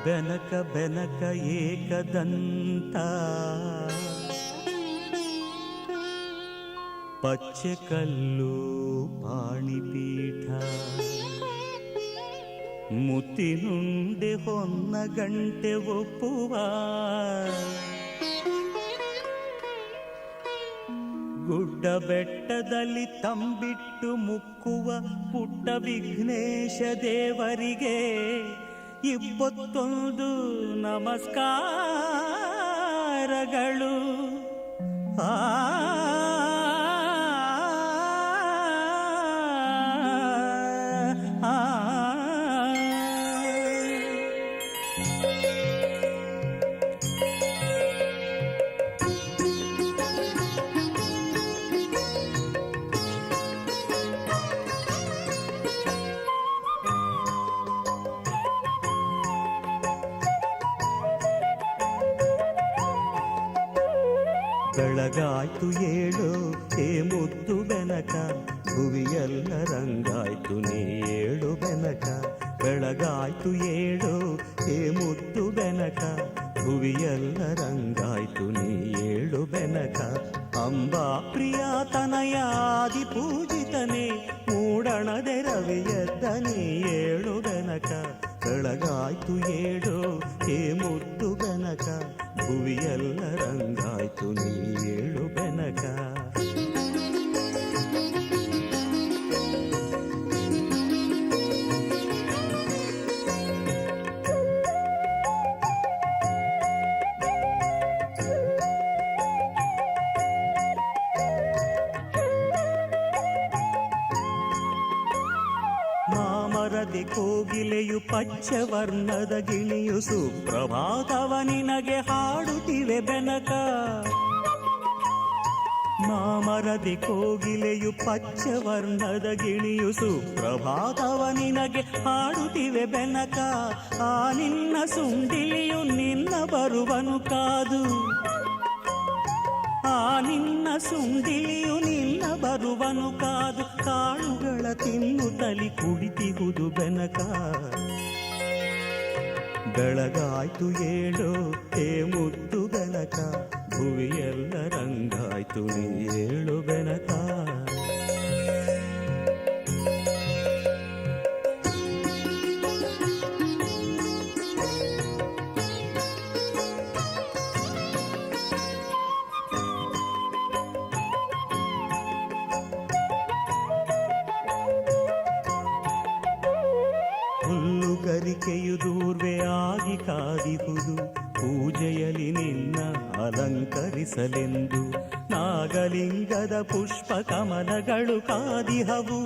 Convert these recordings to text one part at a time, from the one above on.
ಬೆನಕ ಬೆನಕ ಏಕದಂತ ಪಚ್ಚೆ ಕಲ್ಲು ಪಾಣಿಪೀಠ ಮುತ್ತಿನುಂಡೆ ಹೊನ್ನ ಗಂಟೆ ಒಪ್ಪುವ ಗುಡ್ಡ ಬೆಟ್ಟದಲ್ಲಿ ತಂಬಿಟ್ಟು ಮುಕ್ಕುವ ಪುಟ್ಟ ವಿಘ್ನೇಶ ದೇವರಿಗೆ ಇಪ್ಪತ್ತೊಂದು ನಮಸ್ಕಾರಗಳು. ಆ ಬೆಳಗಾಯ್ತು ಏಳು ಹೇ ಮುದ್ದು ಬೆನಕ, ಭುವಿಯೆಲ್ಲ ರಂಗಾಯ್ತು ನೀ ಏಳು ಬೆನಕ. ಬೆಳಗಾಯ್ತು ಏಳು ಹೇ ಮುದ್ದು ಬೆನಕ, ಭುವಿಯೆಲ್ಲ ರಂಗಾಯ್ತು ನೀ ಏಳು ಬೆನಕ. ಅಂಬಾ ಪ್ರಿಯ ತನಯಾದಿ ಪೂಜಿತನೇ, ಮೂಡಣದೆ ರವಿಯದ್ದ ನೀ ಏಳು ಬೆನಕ. ಬೆಳಗಾಯ್ತು ಏಳು ಹೇ ಮುದ್ದು ಬೆನಕ, ಭುವಿಯೆಲ್ಲ ರಂಗಾಯ್ತು ನೀ ಏಳು ಬೆನಕ. ಮಾಮರದಿ ಕೋಗಿಲೆಯು ಪಚ್ಚವರ್ಣದ ಗಿಣಿಯು ಸುಪ್ರಭಾತವ ನಿನಗೆ ಹಾಡುತ್ತಿವೆ ಬೆನಕ. ಮಾಮರದಿ ಕೋಗಿಲೆಯು ಪಚ್ಚವರ್ಣದ ಗಿಣಿಯು ಸುಪ್ರಭಾತವ ನಿನಗೆ ಹಾಡುತ್ತಿವೆ ಬೆನಕ. ಆ ನಿನ್ನ ಸುಂಡಿಲಿಯು ನಿನ್ನ ಬರುವನು ಕಾದು, ಆ ನಿನ್ನ ಸುಂಡಿಲಿಯು ನಿನ್ನ ಬರುವನು ಕಾದು. ಕಾಳುಗಳ ತಿನ್ನುತ್ತಲಿ ಕುಡಿತಿಹುದು ಬೆನಕ. ಬೆಳಗಾಯ್ತು ಏಳು ಹೇ ಮುದ್ದು ಬೆನಕ, ಭುವಿಯೆಲ್ಲ ರಂಗಾಯ್ತು ನೀ ಏಳು ಬೆನಕ. ಹುಲ್ಲುಗರಿಕೆಯು ದೂರ್ವೆ ಆಗಿ ಕಾದಿಹುದು, ಪೂಜೆಯಲ್ಲಿ ನಿನ್ನ ಅಲಂಕರಿಸಲೆಂದು. ನಾಗಲಿಂಗದ ಪುಷ್ಪ ಕಮಲಗಳು ಕಾದಿಹವು,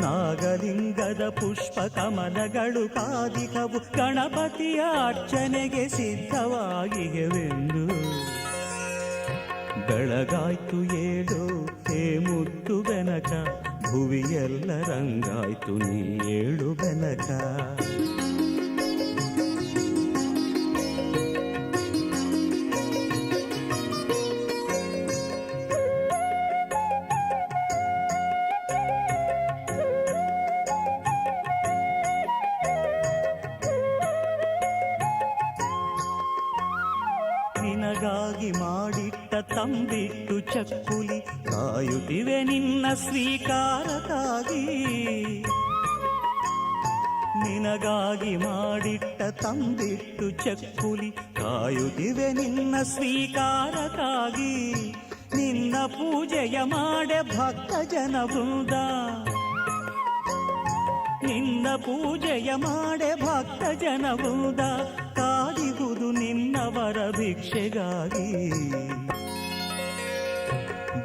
ನಾಗಲಿಂಗದ ಪುಷ್ಪ ಕಮಲಗಳು ಕಾದಿಹವು. ಗಣಪತಿಯ ಅರ್ಚನೆಗೆ ಸಿದ್ಧವಾಗಿವೆಂದು. ಬೆಳಗಾಯ್ತು ಏಳು ಹೇ ಮುದ್ದು ಬೆನಕ, ಭುವಿಯೆಲ್ಲ ರಂಗಾಯ್ತು ನೀ ಏಳು ಬೆನಕ. ನಿನಗಾಗಿ ಮಾಡಿಟ್ಟ ತಂಬಿಟ್ಟು ಚಕ್ಕುಲಿ ಕಾಯುತ್ತಿವೆ ನಿನ್ನ ಸ್ವೀಕಾರಕ್ಕಾಗಿ. ನಿನಗಾಗಿ ಮಾಡಿಟ್ಟ ತಂಬಿಟ್ಟು ಚಕ್ಕುಲಿ ಕಾಯುತ್ತಿವೆ ನಿನ್ನ ಸ್ವೀಕಾರಕ್ಕಾಗಿ. ನಿನ್ನ ಪೂಜೆಯ ಮಾಡೆ ಭಕ್ತ ಜನ ವೃಂದ, ನಿನ್ನ ಪೂಜೆಯ ಮಾಡೆ ಭಕ್ತ ಜನ ವೃಂದ. ಕಾದಿಹುದು ನಿನ್ನವರ ಭಿಕ್ಷೆಗಾಗಿ.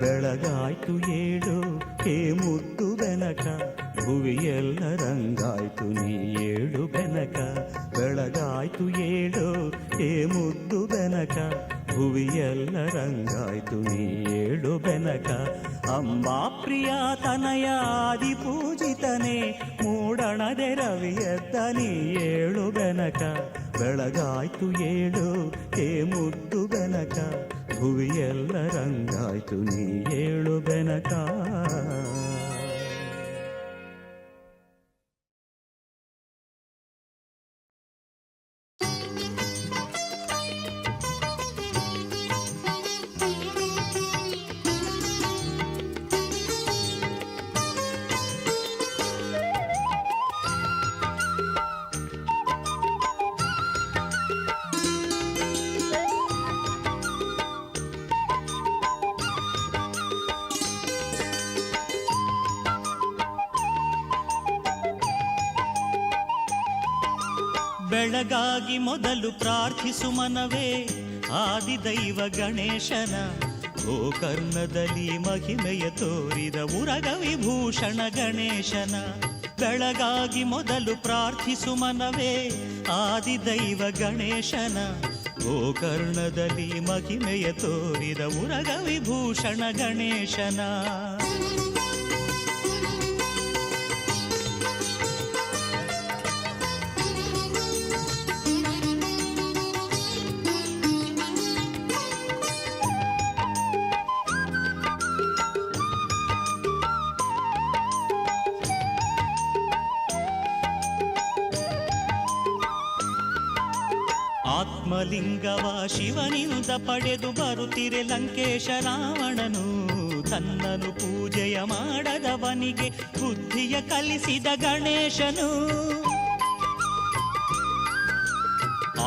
ಬೆಳಗಾಯ್ತು ಏಳು ಹೇ ಮುದ್ದು ಬೆನಕ, ಭುವಿಯೆಲ್ಲ ರಂಗಾಯ್ತು ನೀ ಏಳು ಬೆನಕ. ಬೆಳಗಾಯ್ತು ಏಳು ಹೇ ಮುದ್ದು ಬೆನಕ, ಭುವಿಯೆಲ್ಲ ರಂಗಾಯ್ತು ನೀ ಏಳು ಬೆನಕ. ಅಂಬಾ ಪ್ರಿಯ ತನಯಾದಿ ಪೂಜಿತನೇ, ಮೂಡಣದೆ ರವಿಯದ್ದ ನೀ ಏಳು ಬೆನಕ. ಬೆಳಗಾಯ್ತು ಏಳು ಹೇ ಮುದ್ದು ಬೆನಕ, ಭುವಿಯೆಲ್ಲ ರಂಗಾಯ್ತು ನೀ ಏಳು ಬೆನಕ. ಬೆಳಗಾಗಿ ಮೊದಲು ಪ್ರಾರ್ಥಿಸು ಮನವೇ ಆದಿದೈವ ಗಣೇಶನ. ಗೋಕರ್ಣದಲ್ಲಿ ಮಹಿಮೆಯ ತೋರಿದ ಉರಗ ವಿಭೂಷಣ ಗಣೇಶನ. ಬೆಳಗಾಗಿ ಮೊದಲು ಪ್ರಾರ್ಥಿಸು ಮನವೇ ಆದಿದೈವ ಗಣೇಶನ. ಗೋಕರ್ಣದಲ್ಲಿ ಮಹಿಮೆಯ ತೋರಿದ ಉರಗ ವಿಭೂಷಣ ಗಣೇಶನ. ಆತ್ಮಲಿಂಗವ ಶಿವನಿಂದ ಪಡೆದು ಬರುತ್ತಿರೆ ಲಂಕೇಶ ರಾವಣನು. ತನ್ನನು ಪೂಜೆಯ ಮಾಡದವನಿಗೆ ಬುದ್ಧಿಯ ಕಲಿಸಿದ ಗಣೇಶನು.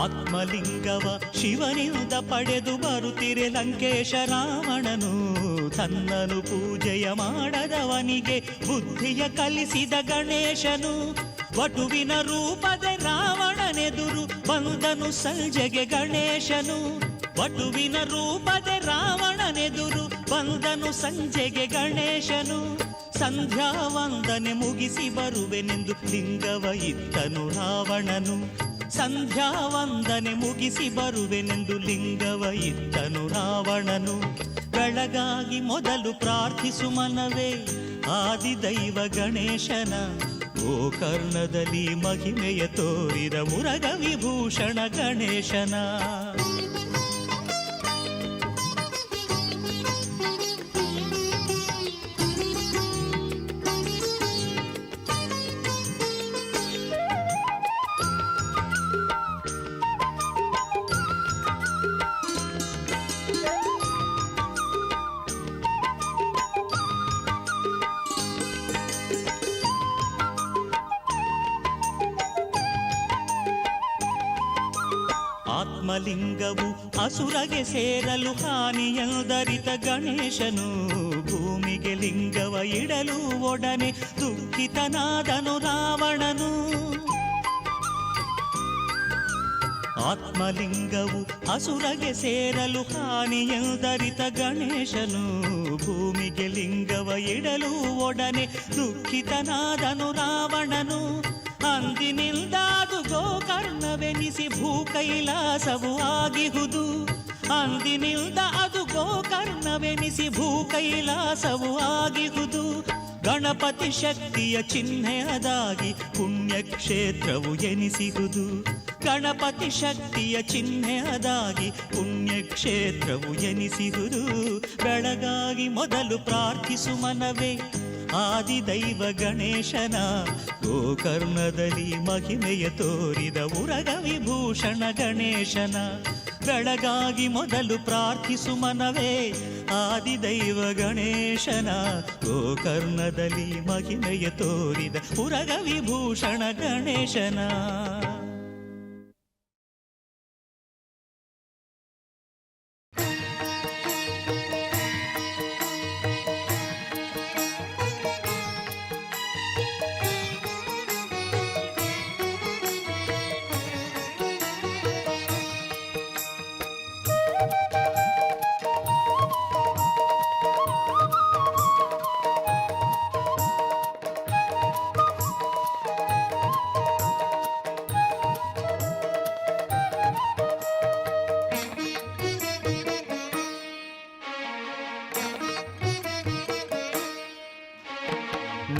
ಆತ್ಮಲಿಂಗವ ಶಿವನಿಂದ ಪಡೆದು ಬರುತ್ತಿರೆ ಲಂಕೇಶ ರಾವಣನು. ತನ್ನನು ಪೂಜೆಯ ಮಾಡದವನಿಗೆ ಬುದ್ಧಿಯ ಕಲಿಸಿದ ಗಣೇಶನು. ವಟುವಿನ ರೂಪದ ರಾವಣನೆದುರು ಬಂದನು ಸಂಜೆಗೆ ಗಣೇಶನು. ವಟುವಿನ ರೂಪದ ರಾವಣನೆದುರು ಬಂದನು ಸಂಜೆಗೆ ಗಣೇಶನು. ಸಂಧ್ಯಾ ವಂದನೆ ಮುಗಿಸಿ ಬರುವೆನೆಂದು ಲಿಂಗವ ಇತ್ತನು ರಾವಣನು. ಸಂಧ್ಯಾ ವಂದನೆ ಮುಗಿಸಿ ಬರುವೆನೆಂದು ಲಿಂಗವ ಇತ್ತನು ರಾವಣನು. ಬೆಳಗಾಗಿ ಮೊದಲು ಪ್ರಾರ್ಥಿಸು ಮನವೇ ಆದಿದೈವ ಗಣೇಶನ. ಗೋಕರ್ಣದಲ್ಲಿ ಮಹಿಮೆಯ ತೋರಿದ ಮುರಗ ವಿಭೂಷಣ ಗಣೇಶನ. ಆತ್ಮಲಿಂಗವು ಅಸುರಗೆ ಸೇರಲು ಹಾನಿಯದರಿತ ಗಣೇಶನು. ಭೂಮಿಗೆ ಲಿಂಗವ ಇಡಲು ಒಡನೆ ದುಃಖಿತನಾದನು ರಾವಣನು. ಆತ್ಮಲಿಂಗವು ಅಸುರಗೆ ಸೇರಲು ಹಾನಿಯದರಿತ ಗಣೇಶನು. ಭೂಮಿಗೆ ಲಿಂಗವ ಇಡಲು ಒಡನೆ ದುಃಖಿತನಾದನು ರಾವಣನು. ಅಂದಿನಿಂದ ಅದು ಗೋಕರ್ಣವೆನಿಸಿ ಭೂ ಕೈಲಾಸವು ಆಗಿಹುದು. ಅಂದಿನಿಂದ ಅದು ಗೋಕರ್ಣವೆನಿಸಿ ಭೂ ಕೈಲಾಸವು ಆಗಿಹುದು. ಗಣಪತಿ ಶಕ್ತಿಯ ಚಿಹ್ನೆಯದಾಗಿ ಪುಣ್ಯಕ್ಷೇತ್ರವು ಎನಿಸಿಹುದು. ಗಣಪತಿ ಶಕ್ತಿಯ ಚಿಹ್ನೆಯದಾಗಿ ಪುಣ್ಯಕ್ಷೇತ್ರವು ಎನಿಸಿಹುದು. ಬೆಳಗಾಗಿ ಮೊದಲು ಪ್ರಾರ್ಥಿಸು ಮನವೇ ಆದಿದೈವ ಗಣೇಶನ. ಗೋಕರ್ಣದಲ್ಲಿ ಮಹಿಮೆಯ ತೋರಿದ ಉರಗ ವಿಭೂಷಣ ಗಣೇಶನ. ಬೆಳಗಾಗಿ ಮೊದಲು ಪ್ರಾರ್ಥಿಸು ಮನವೇ ಆದಿದೈವ ಗಣೇಶನ. ಗೋಕರ್ಣದಲ್ಲಿ ಮಹಿಮೆಯ ತೋರಿದ ಉರಗ ವಿಭೂಷಣ ಗಣೇಶನ.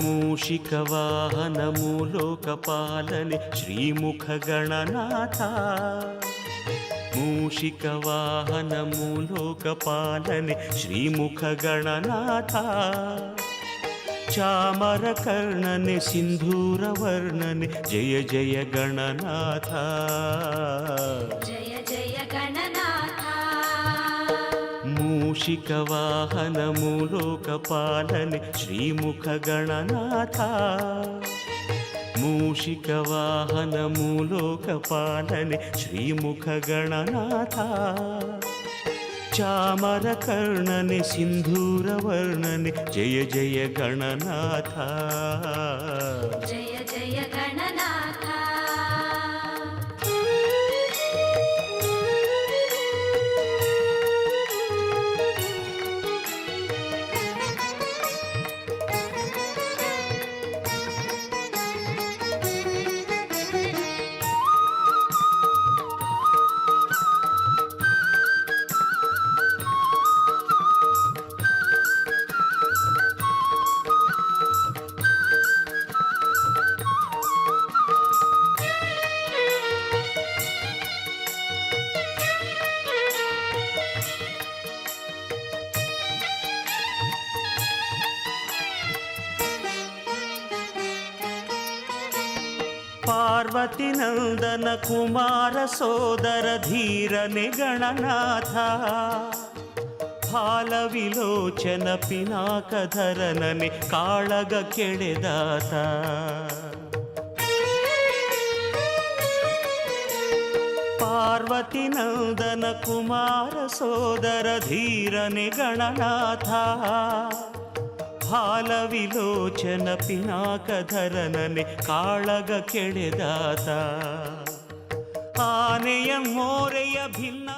ಮೂಷಿಕವಾಹನ ಮೂಲೋಕಪಾಲನೆ ಶ್ರೀಮುಖ ಗಣನಾಥ. ಮೂಷಿಕವಾಹನ ಮೂಲೋಕಪಾಲನೆ ಶ್ರೀಮುಖ ಗಣನಾಥ. ಚಾಮರ ಕರ್ಣನೆ ಸಿಂಧೂರ ವರ್ಣನೆ ಜಯ ಜಯ ಗಣನಾಥ. ಜಯ ಜಯ ಗಣನಾಥ. ಮೂಷಿಕವಾಹನ ಮೂಲೋಕಪಾಲನೆ ಶ್ರೀಮುಖ ಗಣನಾಥ. ಮೂಷಿಕವಾಹನ ಮೂಲೋಕಪಾಲನೆ ಶ್ರೀಮುಖ ಗಣನಾಥ. ಚಾಮರ ಕರ್ಣನೆ ಸಿಂಧೂರ ವರ್ಣನೆ ಜಯ ಜಯ ಗಣನಾಥ. ಜಯ ಜಯ ಗಣನಾಥ. ಪಾರ್ವತಿ ನಂದನ ಕುಮಾರ ಸೋದರ ಧೀರನೆ ಗಣನಾಥ ಫಾಲ ವಿಲೋಚನ ಪಿನಾಕಧರನನೆ ಕಾಳಗ ಕೆಳೆದಾತ ಪಾರ್ವತಿ ನಂದನ ಕುಮಾರ ಸೋದರ ಧೀರನೆ ಗಣನಾಥ ಫಾಲ ವಿಲೋಚನ ಪಿನಾಕಧರನನೆ ಕಾಳಗ ಕೆಳೆದಾತ ಆನೆಯ ಮೋರೆಯ ಭಿನ್ನ